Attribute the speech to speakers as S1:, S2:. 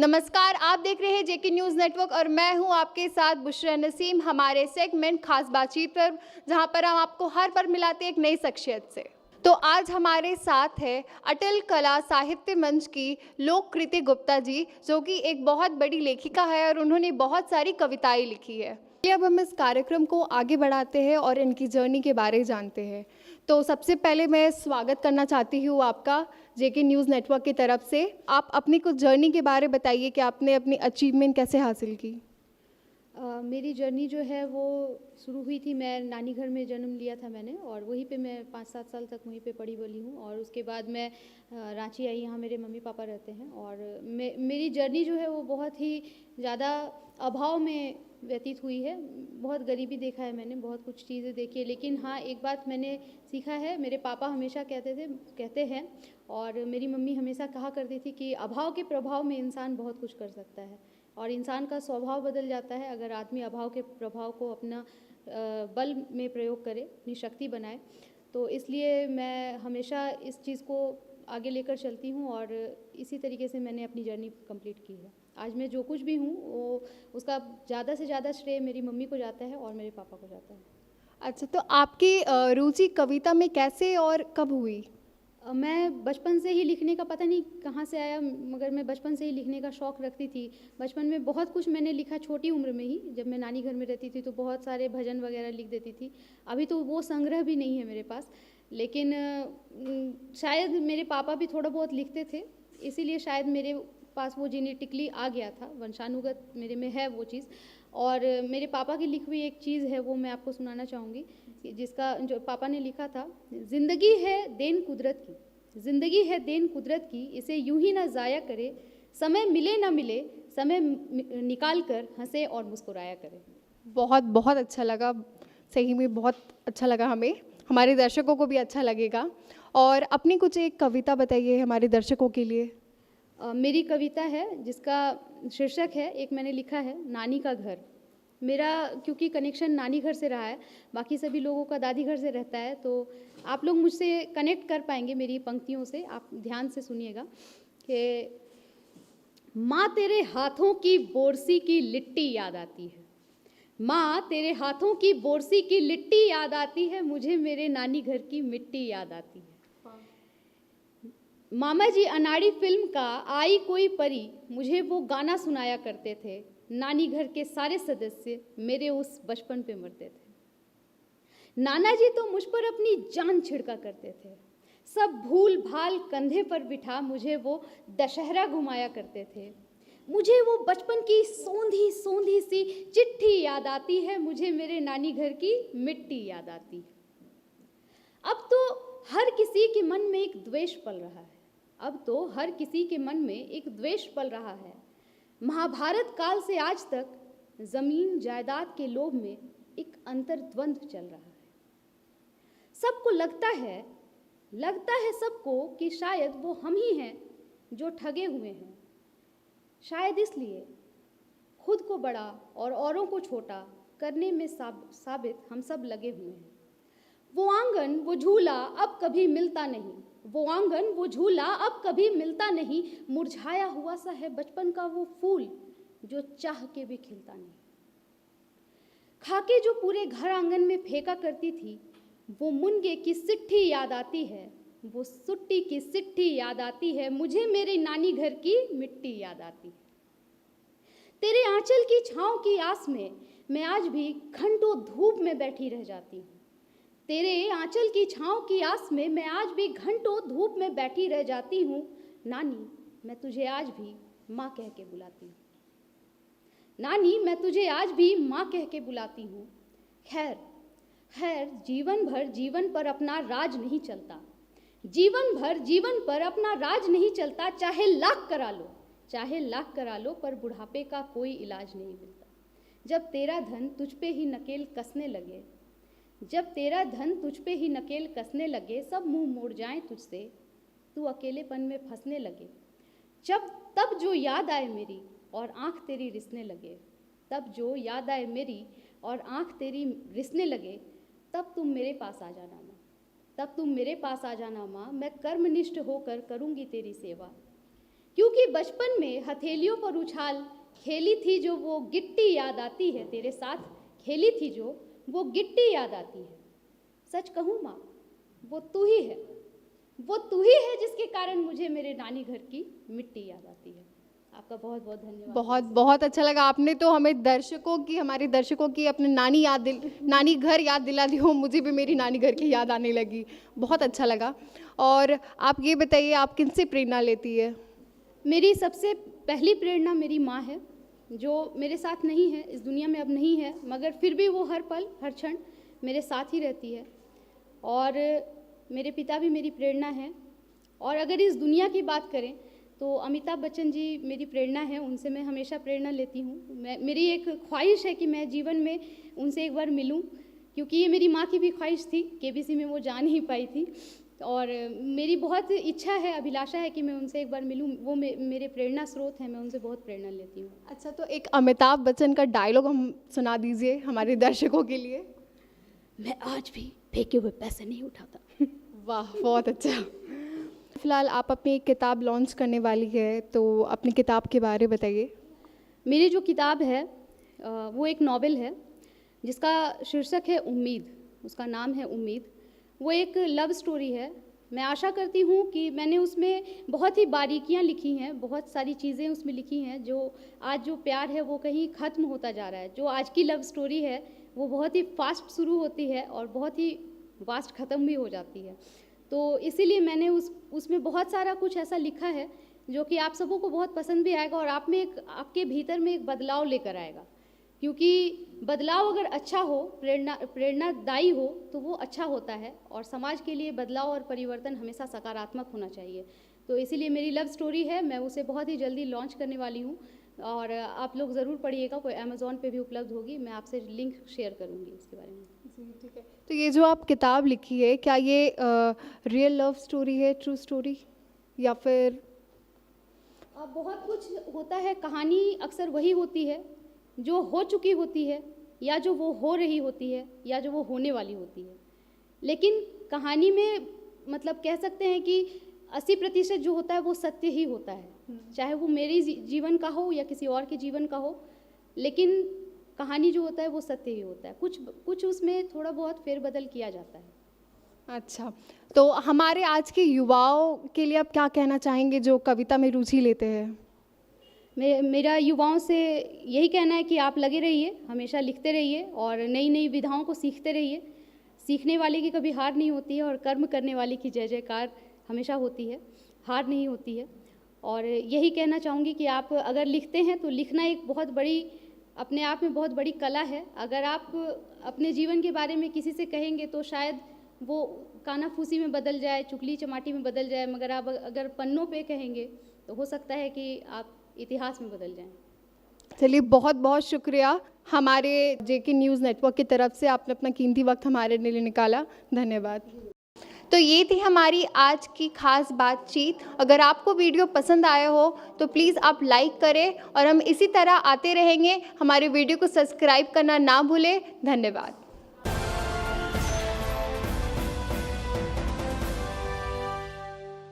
S1: नमस्कार, आप देख रहे हैं जेके न्यूज़ नेटवर्क और मैं हूं आपके साथ बुशरा नसीम। हमारे सेगमेंट खास बातचीत पर, जहां पर हम आपको हर बार मिलाते हैं एक नई शख्सियत से। तो आज हमारे साथ है अटल कला साहित्य मंच की लोककृति गुप्ता जी, जो कि एक बहुत बड़ी लेखिका है और उन्होंने बहुत सारी कविताएं लिखी है। चलिए अब हम इस कार्यक्रम को आगे बढ़ाते हैं और इनकी जर्नी के बारे जानते हैं। तो सबसे पहले मैं स्वागत करना चाहती हूँ आपका जेके न्यूज़ नेटवर्क की तरफ से। आप अपनी कुछ जर्नी के बारे बताइए कि आपने अपनी अचीवमेंट कैसे हासिल की।
S2: मेरी जर्नी जो है वो शुरू हुई थी, मैं नानी घर में जन्म लिया था मैंने, और वहीं पे मैं 5-7 साल तक वहीं पे पढ़ी बली हूँ। और उसके बाद मैं रांची आई, यहाँ मेरे मम्मी पापा रहते हैं। और मेरी जर्नी जो है वो बहुत ही ज़्यादा अभाव में व्यतीत हुई है। बहुत गरीबी देखा है मैंने, बहुत कुछ चीज़ें देखी है। लेकिन हाँ, एक बात मैंने सीखा है, मेरे पापा हमेशा कहते हैं और मेरी मम्मी हमेशा कहा करती थी कि अभाव के प्रभाव में इंसान बहुत कुछ कर सकता है और इंसान का स्वभाव बदल जाता है अगर आदमी अभाव के प्रभाव को अपना बल में प्रयोग करे, अपनी शक्ति बनाए। तो इसलिए मैं हमेशा इस चीज़ को आगे लेकर चलती हूँ और इसी तरीके से मैंने अपनी जर्नी कंप्लीट की है। आज मैं जो कुछ भी हूँ वो उसका ज़्यादा से ज़्यादा श्रेय मेरी मम्मी को जाता है और मेरे पापा को जाता है।
S1: अच्छा, तो आपकी रुचि कविता में कैसे और कब हुई?
S2: मैं बचपन से ही लिखने का पता नहीं कहाँ से आया, मगर मैं बचपन से ही लिखने का शौक़ रखती थी। बचपन में बहुत कुछ मैंने लिखा, छोटी उम्र में ही जब मैं नानी घर में रहती थी तो बहुत सारे भजन वगैरह लिख देती थी। अभी तो वो संग्रह भी नहीं है मेरे पास, लेकिन शायद मेरे पापा भी थोड़ा बहुत लिखते थे, इसीलिए शायद मेरे पास वो जेनेटिकली आ गया था, वंशानुगत मेरे में है वो चीज़। और मेरे पापा की लिखी हुई एक चीज़ है, वो मैं आपको सुनाना चाहूँगी, जिसका जो पापा ने लिखा था। ज़िंदगी है देन कुदरत की, ज़िंदगी है देन कुदरत की, इसे यूं ही ना ज़ाया करे, समय मिले ना मिले, समय निकाल कर हंसे और मुस्कुराया करे।
S1: बहुत बहुत अच्छा लगा, सही में बहुत अच्छा लगा हमें, हमारे दर्शकों को भी अच्छा लगेगा। और अपनी कुछ एक कविता बताइए हमारे दर्शकों के लिए।
S2: मेरी कविता है जिसका शीर्षक है, एक मैंने लिखा है, नानी का घर। मेरा क्योंकि कनेक्शन नानी घर से रहा है, बाकी सभी लोगों का दादी घर से रहता है, तो आप लोग मुझसे कनेक्ट कर पाएंगे मेरी पंक्तियों से। आप ध्यान से सुनिएगा कि माँ तेरे हाथों की बोरसी की लिट्टी याद आती है, माँ तेरे हाथों की बोरसी की लिट्टी याद आती है, मुझे मेरे नानी घर की मिट्टी याद आती है। मामा जी अनाड़ी फिल्म का आई कोई परी, मुझे वो गाना सुनाया करते थे, नानी घर के सारे सदस्य मेरे उस बचपन पे मरते थे। नाना जी तो मुझ पर अपनी जान छिड़का करते थे, सब भूल भाल कंधे पर बिठा मुझे वो दशहरा घुमाया करते थे। मुझे वो बचपन की सोंधी सोंधी सी चिट्ठी याद आती है, मुझे मेरे नानी घर की मिट्टी याद आती है। अब तो हर किसी के मन में एक द्वेष पल रहा है, अब तो हर किसी के मन में एक द्वेष पल रहा है। महाभारत काल से आज तक जमीन जायदाद के लोभ में एक अंतर्द्वंद चल रहा है। सबको लगता है सबको कि शायद वो हम ही हैं जो ठगे हुए हैं। शायद इसलिए खुद को बड़ा और औरों को छोटा करने में साबित हम सब लगे हुए हैं। वो आंगन वो झूला अब कभी मिलता नहीं, वो आंगन वो झूला अब कभी मिलता नहीं, मुरझाया हुआ सा है बचपन का वो फूल जो चाह के भी खिलता नहीं। खाके जो पूरे घर आंगन में फेंका करती थी, वो मुनगे की सिट्ठी याद आती है, वो सुट्टी की सिट्ठी याद आती है, मुझे मेरे नानी घर की मिट्टी याद आती है। तेरे आंचल की छांव की आस में मैं आज भी घंटों धूप में बैठी रह जाती हूँ, तेरे आंचल की छांव की आस में मैं आज भी घंटों धूप में बैठी रह जाती हूँ। नानी मैं तुझे आज भी माँ कह के बुलाती हूँ, नानी मैं तुझे आज भी माँ कह के बुलाती हूँ। खैर खैर जीवन भर जीवन पर अपना राज नहीं चलता, जीवन भर जीवन पर अपना राज नहीं चलता, चाहे लाख करा लो, चाहे लाख करा लो, पर बुढ़ापे का कोई इलाज नहीं मिलता। जब तेरा धन तुझ पे ही नकेल कसने लगे, जब तेरा धन तुझ पे ही नकेल कसने लगे, सब मुंह मोड़ जाएं तुझसे, तू अकेलेपन में फंसने लगे, जब तब जो याद आए मेरी और आँख तेरी रिसने लगे, तब जो याद आए मेरी और आँख तेरी रिसने लगे, तब तुम मेरे पास आ जाना माँ, तब तुम मेरे पास आ जाना माँ, मैं कर्मनिष्ठ होकर करूँगी तेरी सेवा। क्योंकि बचपन में हथेलियों पर उछाल खेली थी जो वो गिट्टी याद आती है, तेरे साथ खेली थी जो वो गिट्टी याद आती है। सच कहूँ माँ, वो तू ही है, वो तू ही है जिसके कारण मुझे मेरे नानी घर की मिट्टी याद आती है। आपका बहुत बहुत धन्यवाद।
S1: बहुत बहुत अच्छा लगा। आपने तो हमें हमारे दर्शकों की अपने नानी घर याद दिला दी हो, मुझे भी मेरी नानी घर की याद आने लगी। बहुत अच्छा लगा। और आप ये बताइए, आप किन से प्रेरणा लेती है?
S2: मेरी सबसे पहली प्रेरणा मेरी माँ है, जो मेरे साथ नहीं है, इस दुनिया में अब नहीं है, मगर फिर भी वो हर पल हर क्षण मेरे साथ ही रहती है। और मेरे पिता भी मेरी प्रेरणा हैं। और अगर इस दुनिया की बात करें तो अमिताभ बच्चन जी मेरी प्रेरणा है, उनसे मैं हमेशा प्रेरणा लेती हूँ। मेरी एक ख्वाहिश है कि मैं जीवन में उनसे एक बार मिलूँ, क्योंकि ये मेरी माँ की भी ख्वाहिश थी, केबीसी में वो जा नहीं पाई थी। और मेरी बहुत इच्छा है, अभिलाषा है कि मैं उनसे एक बार मिलूँ। वो मेरे प्रेरणा स्रोत हैं, मैं उनसे बहुत प्रेरणा लेती हूँ।
S1: अच्छा, तो एक अमिताभ बच्चन का डायलॉग हम सुना दीजिए हमारे दर्शकों के लिए।
S2: मैं आज भी फेंके हुए पैसे नहीं उठाता।
S1: वाह, बहुत अच्छा। फिलहाल आप अपनी एक किताब लॉन्च करने वाली है, तो अपनी किताब के बारे में बताइए।
S2: मेरी जो किताब है वो एक नॉवेल है जिसका शीर्षक है उम्मीद, उसका नाम है उम्मीद। वो एक लव स्टोरी है। मैं आशा करती हूँ कि मैंने उसमें बहुत ही बारीकियाँ लिखी हैं, बहुत सारी चीज़ें उसमें लिखी हैं। जो आज जो प्यार है वो कहीं ख़त्म होता जा रहा है, जो आज की लव स्टोरी है वो बहुत ही फास्ट शुरू होती है और बहुत ही फास्ट ख़त्म भी हो जाती है। तो इसीलिए मैंने उसमें बहुत सारा कुछ ऐसा लिखा है जो कि आप सबों को बहुत पसंद भी आएगा और आपके भीतर में एक बदलाव लेकर आएगा। क्योंकि बदलाव अगर अच्छा हो, प्रेरणादायी हो, तो वो अच्छा होता है। और समाज के लिए बदलाव और परिवर्तन हमेशा सकारात्मक होना चाहिए। तो इसीलिए मेरी लव स्टोरी है, मैं उसे बहुत ही जल्दी लॉन्च करने वाली हूँ और आप लोग ज़रूर पढ़िएगा। वो अमेज़ॉन पे भी उपलब्ध होगी, मैं आपसे लिंक शेयर करूँगी इसके बारे में।
S1: जी ठीक है। तो ये जो आप किताब लिखी है, क्या ये रियल लव स्टोरी है, ट्रू स्टोरी, या फिर?
S2: बहुत कुछ होता है। कहानी अक्सर वही होती है जो हो चुकी होती है, या जो वो हो रही होती है, या जो वो होने वाली होती है। लेकिन कहानी में मतलब कह सकते हैं कि 80% जो होता है वो सत्य ही होता है, चाहे वो मेरे जीवन का हो या किसी और के जीवन का हो। लेकिन कहानी जो होता है वो सत्य ही होता है। कुछ उसमें थोड़ा बहुत फेरबदल किया जाता है।
S1: अच्छा, तो हमारे आज के युवाओं के लिए आप क्या कहना चाहेंगे जो कविता में रुचि लेते हैं?
S2: मेरा युवाओं से यही कहना है कि आप लगे रहिए, हमेशा लिखते रहिए और नई नई विधाओं को सीखते रहिए। सीखने वाले की कभी हार नहीं होती है और कर्म करने वाले की जय जयकार हमेशा होती है, हार नहीं होती है। और यही कहना चाहूँगी कि आप अगर लिखते हैं तो लिखना एक बहुत बड़ी, अपने आप में बहुत बड़ी कला है। अगर आप अपने जीवन के बारे में किसी से कहेंगे तो शायद वो कानाफूसी में बदल जाए, चुगली चमाटी में बदल जाए, मगर आप अगर पन्नों पे कहेंगे तो हो सकता है कि आप इतिहास में बदल जाएं।
S1: चलिए, बहुत बहुत शुक्रिया। हमारे जेके न्यूज़ नेटवर्क की तरफ से आपने अपना कीमती वक्त हमारे लिए निकाला, धन्यवाद। तो ये थी हमारी आज की खास बातचीत। अगर आपको वीडियो पसंद आया हो तो प्लीज़ आप लाइक करें और हम इसी तरह आते रहेंगे। हमारे वीडियो को सब्सक्राइब करना ना भूलें। धन्यवाद।